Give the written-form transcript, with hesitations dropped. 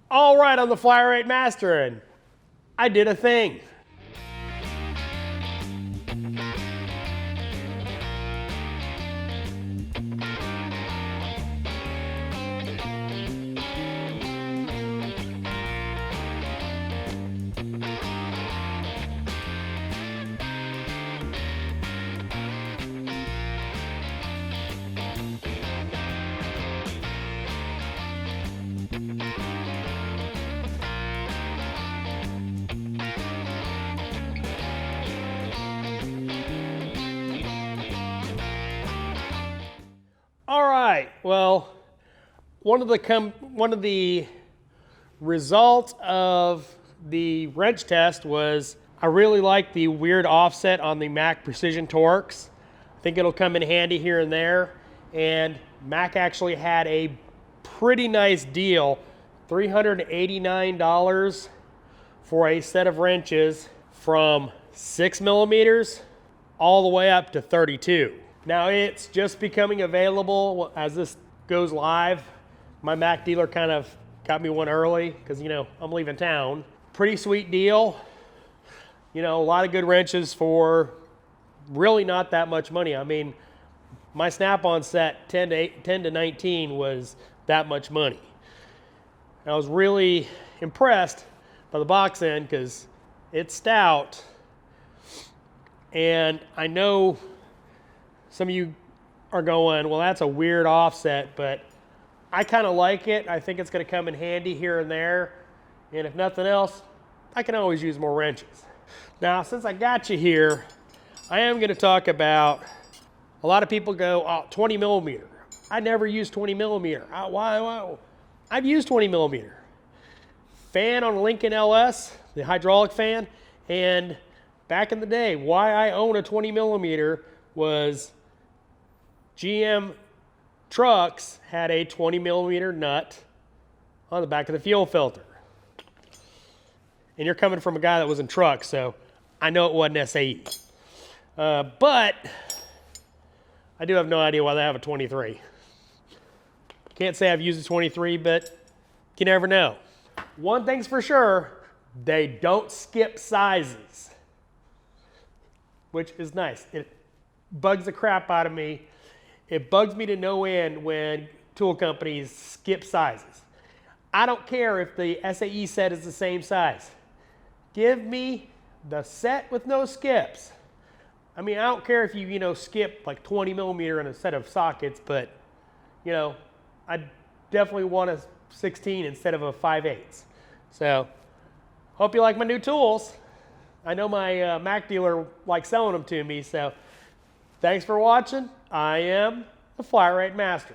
All right, I'm the flatratemaster, and I did a thing. All right, well, one of the results of the wrench test was I really like the weird offset on the Mac Precision Torx. I think it'll come in handy here and there. And Mac actually had a pretty nice deal, $389 for a set of wrenches from 6 millimeters all the way up to 32. Now it's just becoming available as this goes live. My Mac dealer kind of got me one early because, you know, I'm leaving town. Pretty sweet deal. You know, a lot of good wrenches for really not that much money. I mean, my Snap-on set 10 to 19 was that much money. I was really impressed by the box end because it's stout. And I know some of you are going, well, that's a weird offset, but I kind of like it. I think it's going to come in handy here and there. And if nothing else, I can always use more wrenches. Now, since I got you here, I am going to talk about, a lot of people go, oh, 20 millimeter. I never used 20 millimeter. Why? I've used 20 millimeter. Fan on a Lincoln LS, the hydraulic fan, and back in the day, why I own a 20 millimeter was GM trucks had a 20 millimeter nut on the back of the fuel filter. And you're coming from a guy that was in trucks, so I know it wasn't SAE. But I do have no idea why they have a 23. Can't say I've used a 23, but you never know. One thing's for sure, they don't skip sizes, which is nice. It bugs the crap out of me. It bugs me to no end when tool companies skip sizes. I don't care if the SAE set is the same size. Give me the set with no skips. I mean, I don't care if you skip like 20 millimeter in a set of sockets, but, I definitely want a 16 instead of a 5/8. So, hope you like my new tools. I know my Mac dealer likes selling them to me, so thanks for watching. I am the flatratemaster.